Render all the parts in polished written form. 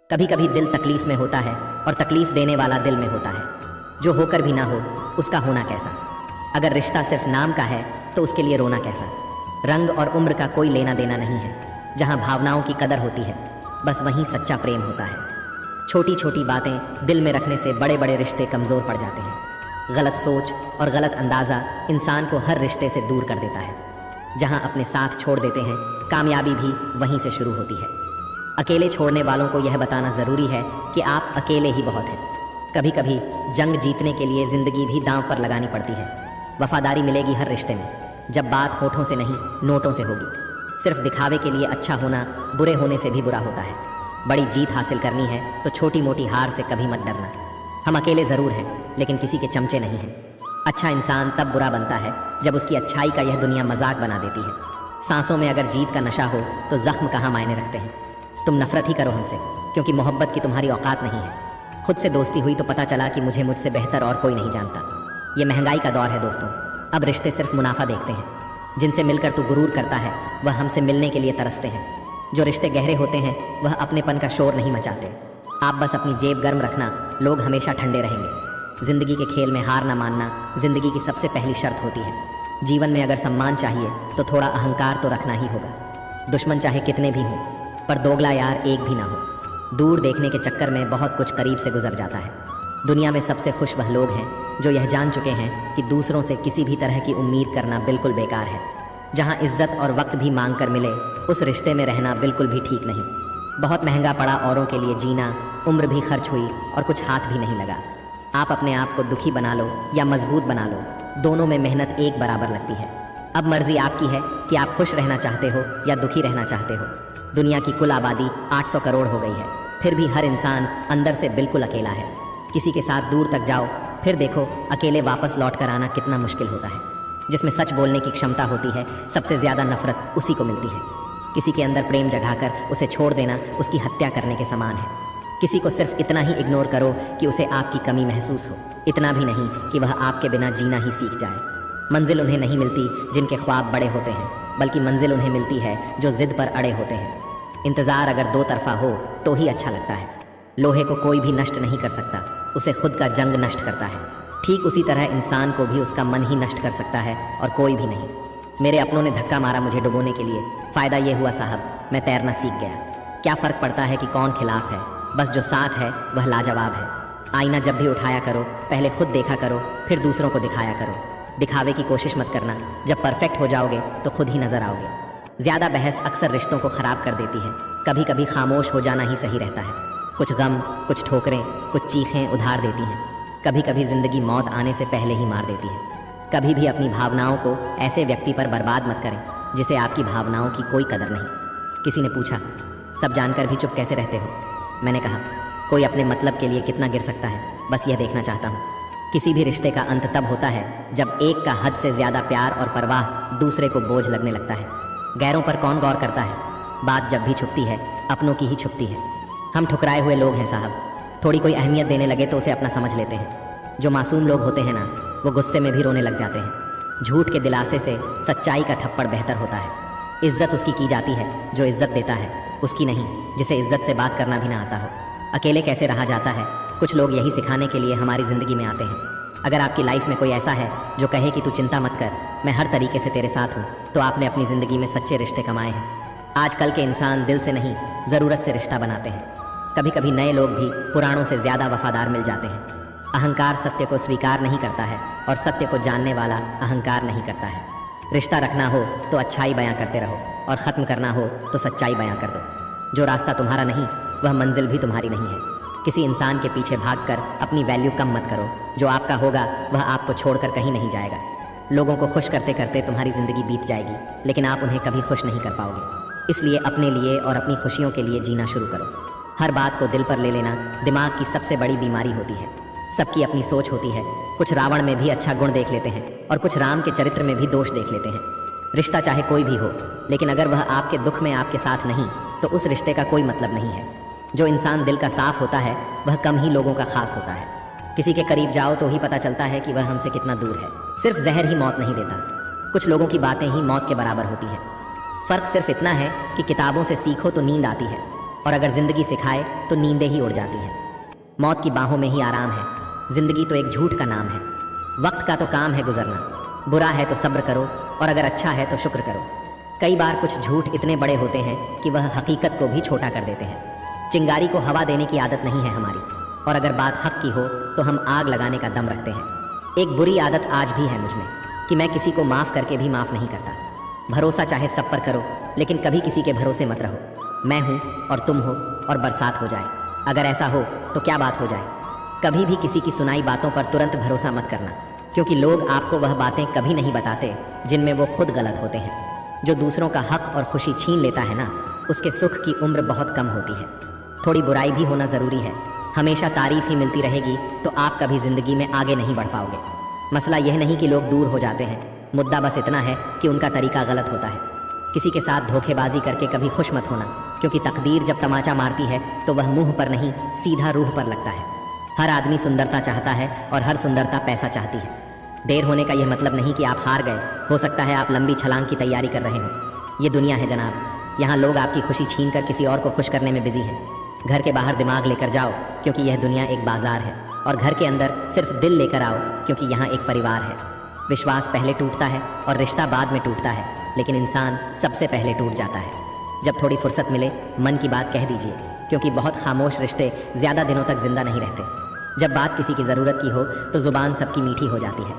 कभी कभी दिल तकलीफ में होता है और तकलीफ देने वाला दिल में होता है। जो होकर भी ना हो उसका होना कैसा। अगर रिश्ता सिर्फ नाम का है तो उसके लिए रोना कैसा। रंग और उम्र का कोई लेना देना नहीं है। जहाँ भावनाओं की कदर होती है बस वहीं सच्चा प्रेम होता है। छोटी छोटी बातें दिल में रखने से बड़े बड़े रिश्ते कमज़ोर पड़ जाते हैं। गलत सोच और गलत अंदाज़ा इंसान को हर रिश्ते से दूर कर देता है। जहाँ अपने साथ छोड़ देते हैं कामयाबी भी वहीं से शुरू होती है। अकेले छोड़ने वालों को यह बताना ज़रूरी है कि आप अकेले ही बहुत हैं। कभी कभी जंग जीतने के लिए ज़िंदगी भी दांव पर लगानी पड़ती है। वफादारी मिलेगी हर रिश्ते में जब बात होठों से नहीं नोटों से होगी। सिर्फ दिखावे के लिए अच्छा होना बुरे होने से भी बुरा होता है। बड़ी जीत हासिल करनी है तो छोटी मोटी हार से कभी मत डरना। हम अकेले ज़रूर हैं लेकिन किसी के चमचे नहीं हैं। अच्छा इंसान तब बुरा बनता है जब उसकी अच्छाई का यह दुनिया मजाक बना देती है। सांसों में अगर जीत का नशा हो तो ज़ख्म कहाँ मायने रखते हैं। तुम नफरत ही करो हमसे क्योंकि मोहब्बत की तुम्हारी औकात नहीं है। खुद से दोस्ती हुई तो पता चला कि मुझसे बेहतर और कोई नहीं जानता। ये महंगाई का दौर है दोस्तों। अब रिश्ते सिर्फ मुनाफा देखते हैं। जिनसे मिलकर तू गुरूर करता है वह हमसे मिलने के लिए तरसते हैं। जो रिश्ते गहरे होते हैं वह अपनेपन का शोर नहीं मचाते। आप बस अपनी जेब गर्म रखना, लोग हमेशा ठंडे रहेंगे। ज़िंदगी के खेल में हार ना मानना ज़िंदगी की सबसे पहली शर्त होती है। जीवन में अगर सम्मान चाहिए तो थोड़ा अहंकार तो रखना ही होगा। दुश्मन चाहे कितने भी हों पर दोगला यार एक भी ना हो। दूर देखने के चक्कर में बहुत कुछ करीब से गुजर जाता है। दुनिया में सबसे खुश वह लोग हैं जो यह जान चुके हैं कि दूसरों से किसी भी तरह की उम्मीद करना बिल्कुल बेकार है। जहाँ इज्जत और वक्त भी मांग कर मिले उस रिश्ते में रहना बिल्कुल भी ठीक नहीं। बहुत महंगा पड़ा औरों के लिए जीना, उम्र भी खर्च हुई और कुछ हाथ भी नहीं लगा। आप अपने आप को दुखी बना लो या मजबूत बना लो, दोनों में मेहनत एक बराबर लगती है। अब मर्जी आपकी है कि आप खुश रहना चाहते हो या दुखी रहना चाहते हो। दुनिया की कुल आबादी 800 करोड़ हो गई है, फिर भी हर इंसान अंदर से बिल्कुल अकेला है। किसी के साथ दूर तक जाओ फिर देखो अकेले वापस लौट कर आना कितना मुश्किल होता है। जिसमें सच बोलने की क्षमता होती है सबसे ज़्यादा नफरत उसी को मिलती है। किसी के अंदर प्रेम जगाकर उसे छोड़ देना उसकी हत्या करने के समान है। किसी को सिर्फ इतना ही इग्नोर करो कि उसे आपकी कमी महसूस हो, इतना भी नहीं कि वह आपके बिना जीना ही सीख जाए। मंजिल उन्हें नहीं मिलती जिनके ख्वाब बड़े होते हैं, बल्कि मंजिल उन्हें मिलती है जो जिद पर अड़े होते हैं। इंतज़ार अगर दो तरफा हो तो ही अच्छा लगता है। लोहे को कोई भी नष्ट नहीं कर सकता, उसे खुद का जंग नष्ट करता है। ठीक उसी तरह इंसान को भी उसका मन ही नष्ट कर सकता है और कोई भी नहीं। मेरे अपनों ने धक्का मारा मुझे डुबोने के लिए। फ़ायदा ये हुआ साहब मैं तैरना सीख गया। क्या फ़र्क पड़ता है कि कौन खिलाफ है, बस जो साथ है वह लाजवाब है। आईना जब भी उठाया करो पहले खुद देखा करो फिर दूसरों को दिखाया करो। दिखावे की कोशिश मत करना, जब परफेक्ट हो जाओगे तो खुद ही नज़र आओगे। ज़्यादा बहस अक्सर रिश्तों को ख़राब कर देती है। कभी कभी खामोश हो जाना ही सही रहता है। कुछ गम, कुछ ठोकरें, कुछ चीखें उधार देती हैं। कभी कभी ज़िंदगी मौत आने से पहले ही मार देती है। कभी भी अपनी भावनाओं को ऐसे व्यक्ति पर बर्बाद मत करें जिसे आपकी भावनाओं की कोई कदर नहीं। किसी ने पूछा सब जानकर भी चुप कैसे रहते हो। मैंने कहा कोई अपने मतलब के लिए कितना गिर सकता है, बस यह देखना चाहता हूँ। किसी भी रिश्ते का अंत तब होता है जब एक का हद से ज़्यादा प्यार और परवाह दूसरे को बोझ लगने लगता है। गैरों पर कौन गौर करता है, बात जब भी छुपती है अपनों की ही छुपती है। हम ठुकराए हुए लोग हैं साहब, थोड़ी कोई अहमियत देने लगे तो उसे अपना समझ लेते हैं। जो मासूम लोग होते हैं ना वो गुस्से में भी रोने लग जाते हैं। झूठ के दिलासे से सच्चाई का थप्पड़ बेहतर होता है। इज्जत उसकी की जाती है जो इज्जत देता है, उसकी नहीं जिसे इज्जत से बात करना भी ना आता हो। अकेले कैसे रहा जाता है कुछ लोग यही सिखाने के लिए हमारी ज़िंदगी में आते हैं। अगर आपकी लाइफ में कोई ऐसा है जो कहे कि तू चिंता मत कर, मैं हर तरीके से तेरे साथ हूँ, तो आपने अपनी ज़िंदगी में सच्चे रिश्ते कमाए हैं। आजकल के इंसान दिल से नहीं ज़रूरत से रिश्ता बनाते हैं। कभी कभी नए लोग भी पुरानों से ज़्यादा वफादार मिल जाते हैं। अहंकार सत्य को स्वीकार नहीं करता है और सत्य को जानने वाला अहंकार नहीं करता है। रिश्ता रखना हो तो अच्छाई बयां करते रहो और ख़त्म करना हो तो सच्चाई बयां कर दो। जो रास्ता तुम्हारा नहीं वह मंजिल भी तुम्हारी नहीं है। किसी इंसान के पीछे भागकर अपनी वैल्यू कम मत करो। जो आपका होगा वह आपको छोड़कर कहीं नहीं जाएगा। लोगों को खुश करते करते तुम्हारी ज़िंदगी बीत जाएगी लेकिन आप उन्हें कभी खुश नहीं कर पाओगे। इसलिए अपने लिए और अपनी खुशियों के लिए जीना शुरू करो। हर बात को दिल पर ले लेना दिमाग की सबसे बड़ी बीमारी होती है। सबकी अपनी सोच होती है। कुछ रावण में भी अच्छा गुण देख लेते हैं और कुछ राम के चरित्र में भी दोष देख लेते हैं। रिश्ता चाहे कोई भी हो लेकिन अगर वह आपके दुख में आपके साथ नहीं तो उस रिश्ते का कोई मतलब नहीं है। जो इंसान दिल का साफ होता है वह कम ही लोगों का खास होता है। किसी के करीब जाओ तो ही पता चलता है कि वह हमसे कितना दूर है। सिर्फ जहर ही मौत नहीं देता, कुछ लोगों की बातें ही मौत के बराबर होती हैं। फ़र्क सिर्फ इतना है कि किताबों से सीखो तो नींद आती है और अगर ज़िंदगी सिखाए तो नींदें ही उड़ जाती हैं। मौत की बाहों में ही आराम है। ज़िंदगी तो एक झूठ का नाम है। वक्त का तो काम है गुजरना। बुरा है तो सब्र करो और अगर अच्छा है तो शुक्र करो। कई बार कुछ झूठ इतने बड़े होते हैं कि वह हकीकत को भी छोटा कर देते हैं। चिंगारी को हवा देने की आदत नहीं है हमारी, और अगर बात हक की हो तो हम आग लगाने का दम रखते हैं। एक बुरी आदत आज भी है मुझ में कि मैं किसी को माफ़ करके भी माफ़ नहीं करता। भरोसा चाहे सब पर करो, लेकिन कभी किसी के भरोसे मत रहो। मैं हूँ और तुम हो और बरसात हो जाए, अगर ऐसा हो तो क्या बात हो जाए। कभी भी किसी की सुनाई बातों पर तुरंत भरोसा मत करना, क्योंकि लोग आपको वह बातें कभी नहीं बताते जिनमें वो खुद गलत होते हैं। जो दूसरों का हक और खुशी छीन लेता है ना, उसके सुख की उम्र बहुत कम होती है। थोड़ी बुराई भी होना ज़रूरी है। हमेशा तारीफ ही मिलती रहेगी तो आप कभी ज़िंदगी में आगे नहीं बढ़ पाओगे। मसला यह नहीं कि लोग दूर हो जाते हैं, मुद्दा बस इतना है कि उनका तरीका गलत होता है। किसी के साथ धोखेबाजी करके कभी खुश मत होना, क्योंकि तकदीर जब तमाचा मारती है तो वह मुंह पर नहीं सीधा रूह पर लगता है। हर आदमी सुंदरता चाहता है और हर सुंदरता पैसा चाहती है। देर होने का यह मतलब नहीं कि आप हार गए। हो सकता है आप लंबी छलांग की तैयारी कर रहे हो। ये दुनिया है जनाब, यहाँ लोग आपकी खुशी छीन कर किसी और को खुश करने में बिजी हैं। घर के बाहर दिमाग लेकर जाओ, क्योंकि यह दुनिया एक बाजार है, और घर के अंदर सिर्फ दिल लेकर आओ, क्योंकि यहाँ एक परिवार है। विश्वास पहले टूटता है और रिश्ता बाद में टूटता है, लेकिन इंसान सबसे पहले टूट जाता है। जब थोड़ी फुर्सत मिले मन की बात कह दीजिए, क्योंकि बहुत खामोश रिश्ते ज़्यादा दिनों तक जिंदा नहीं रहते। जब बात किसी की ज़रूरत की हो तो ज़ुबान सबकी मीठी हो जाती है।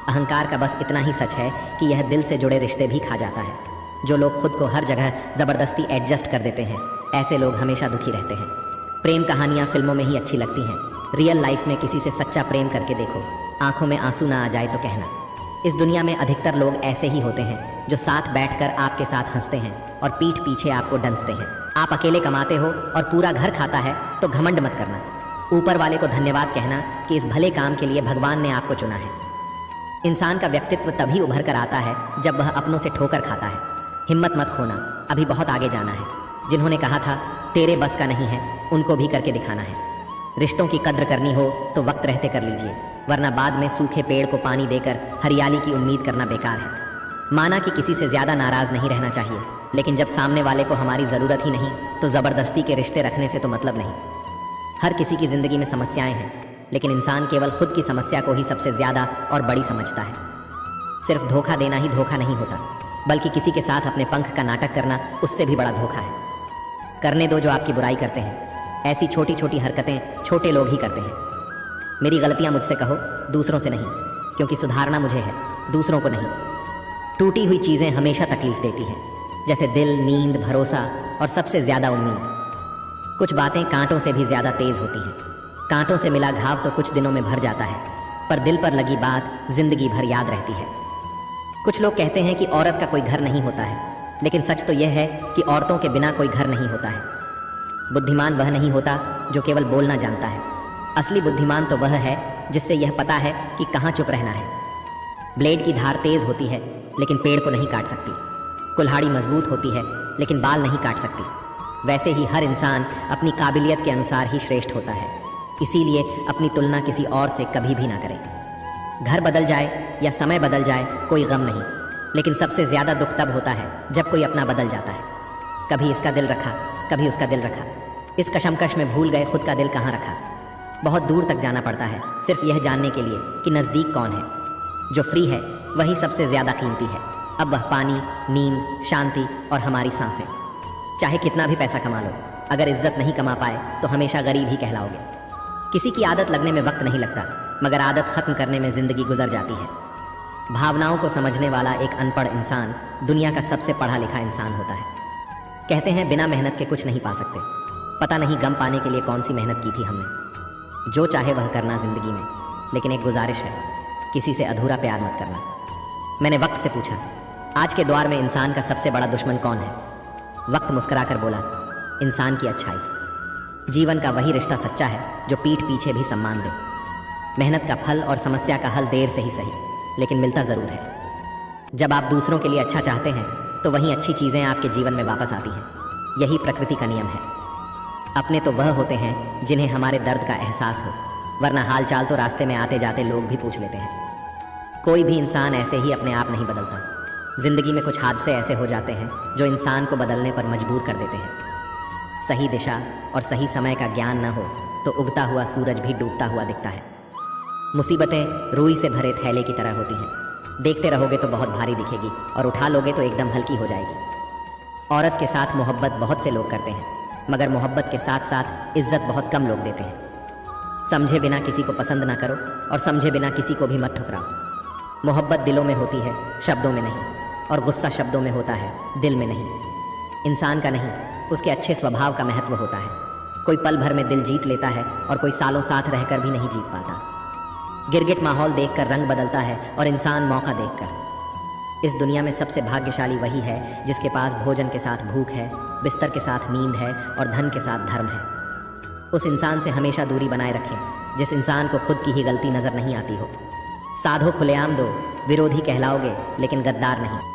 अहंकार का बस इतना ही सच है कि यह दिल से जुड़े रिश्ते भी खा जाता है। जो लोग खुद को हर जगह ज़बरदस्ती एडजस्ट कर देते हैं, ऐसे लोग हमेशा दुखी रहते हैं। प्रेम कहानियाँ फिल्मों में ही अच्छी लगती हैं। रियल लाइफ में किसी से सच्चा प्रेम करके देखो, आंखों में आंसू ना आ जाए तो कहना। इस दुनिया में अधिकतर लोग ऐसे ही होते हैं जो साथ बैठकर आपके साथ हंसते हैं और पीठ पीछे आपको डंसते हैं। आप अकेले कमाते हो और पूरा घर खाता है तो घमंड मत करना। ऊपर वाले को धन्यवाद कहना कि इस भले काम के लिए भगवान ने आपको चुना है। इंसान का व्यक्तित्व तभी उभर कर आता है जब वह अपनों से ठोकर खाता है। हिम्मत मत खोना, अभी बहुत आगे जाना है। जिन्होंने कहा था तेरे बस का नहीं है, उनको भी करके दिखाना है। रिश्तों की कद्र करनी हो तो वक्त रहते कर लीजिए, वरना बाद में सूखे पेड़ को पानी देकर हरियाली की उम्मीद करना बेकार है। माना कि किसी से ज़्यादा नाराज़ नहीं रहना चाहिए, लेकिन जब सामने वाले को हमारी ज़रूरत ही नहीं तो ज़बरदस्ती के रिश्ते रखने से तो मतलब नहीं। हर किसी की ज़िंदगी में समस्याएं हैं, लेकिन इंसान केवल खुद की समस्या को ही सबसे ज़्यादा और बड़ी समझता है। सिर्फ धोखा देना ही धोखा नहीं होता, बल्कि किसी के साथ अपने पंख का नाटक करना उससे भी बड़ा धोखा है। करने दो जो आपकी बुराई करते हैं। ऐसी छोटी छोटी हरकतें छोटे लोग ही करते हैं। मेरी गलतियां मुझसे कहो, दूसरों से नहीं, क्योंकि सुधारना मुझे है, दूसरों को नहीं। टूटी हुई चीज़ें हमेशा तकलीफ देती हैं, जैसे दिल, नींद, भरोसा और सबसे ज़्यादा उम्मीद। कुछ बातें कांटों से भी ज़्यादा तेज़ होती हैं। कांटों से मिला घाव तो कुछ दिनों में भर जाता है, पर दिल पर लगी बात जिंदगी भर याद रहती है। कुछ लोग कहते हैं कि औरत का कोई घर नहीं होता है, लेकिन सच तो यह है कि औरतों के बिना कोई घर नहीं होता है। बुद्धिमान वह नहीं होता जो केवल बोलना जानता है। असली बुद्धिमान तो वह है जिससे यह पता है कि कहाँ चुप रहना है। ब्लेड की धार तेज़ होती है, लेकिन पेड़ को नहीं काट सकती। कुल्हाड़ी मजबूत होती है, लेकिन बाल नहीं काट सकती। वैसे ही हर इंसान अपनी काबिलियत के अनुसार ही श्रेष्ठ होता है, इसीलिए अपनी तुलना किसी और से कभी भी ना करें। घर बदल जाए या समय बदल जाए कोई गम नहीं, लेकिन सबसे ज़्यादा दुख तब होता है जब कोई अपना बदल जाता है। कभी इसका दिल रखा, कभी उसका दिल रखा, इस कशमकश में भूल गए खुद का दिल कहाँ रखा। बहुत दूर तक जाना पड़ता है सिर्फ यह जानने के लिए कि नज़दीक कौन है। जो फ्री है वही सबसे ज़्यादा कीमती है। अब वह पानी, नींद, शांति और हमारी सांसें। चाहे कितना भी पैसा कमा लो, अगर इज्जत नहीं कमा पाए तो हमेशा गरीब ही कहलाओगे। किसी की आदत लगने में वक्त नहीं लगता, मगर आदत ख़त्म करने में ज़िंदगी गुजर जाती है। भावनाओं को समझने वाला एक अनपढ़ इंसान दुनिया का सबसे पढ़ा लिखा इंसान होता है। कहते हैं बिना मेहनत के कुछ नहीं पा सकते। पता नहीं गम पाने के लिए कौन सी मेहनत की थी हमने। जो चाहे वह करना ज़िंदगी में, लेकिन एक गुजारिश है, किसी से अधूरा प्यार मत करना। मैंने वक्त से पूछा, आज के दौर में इंसान का सबसे बड़ा दुश्मन कौन है? वक्त मुस्कुराकर बोला, इंसान की अच्छाई। जीवन का वही रिश्ता सच्चा है जो पीठ पीछे भी सम्मान दे। मेहनत का फल और समस्या का हल देर से ही सही, लेकिन मिलता ज़रूर है। जब आप दूसरों के लिए अच्छा चाहते हैं तो वहीं अच्छी चीज़ें आपके जीवन में वापस आती हैं। यही प्रकृति का नियम है। अपने तो वह होते हैं जिन्हें हमारे दर्द का एहसास हो, वरना हाल चाल तो रास्ते में आते जाते लोग भी पूछ लेते हैं। कोई भी इंसान ऐसे ही अपने आप नहीं बदलता। ज़िंदगी में कुछ हादसे ऐसे हो जाते हैं जो इंसान को बदलने पर मजबूर कर देते हैं। सही दिशा और सही समय का ज्ञान न हो तो उगता हुआ सूरज भी डूबता हुआ दिखता है। मुसीबतें रुई से भरे थैले की तरह होती हैं। देखते रहोगे तो बहुत भारी दिखेगी और उठा लोगे तो एकदम हल्की हो जाएगी। औरत के साथ मोहब्बत बहुत से लोग करते हैं, मगर मोहब्बत के साथ साथ इज्जत बहुत कम लोग देते हैं। समझे बिना किसी को पसंद ना करो और समझे बिना किसी को भी मत ठुकराओ। मोहब्बत दिलों में होती है, शब्दों में नहीं, और गुस्सा शब्दों में होता है, दिल में नहीं। इंसान का नहीं, उसके अच्छे स्वभाव का महत्व होता है। कोई पल भर में दिल जीत लेता है और कोई सालों साथ रहकर भी नहीं जीत पाता। गिरगिट माहौल देखकर रंग बदलता है और इंसान मौका देखकर। इस दुनिया में सबसे भाग्यशाली वही है जिसके पास भोजन के साथ भूख है, बिस्तर के साथ नींद है और धन के साथ धर्म है। उस इंसान से हमेशा दूरी बनाए रखें जिस इंसान को खुद की ही गलती नजर नहीं आती हो। साधो खुलेआम दो, विरोधी कहलाओगे लेकिन गद्दार नहीं।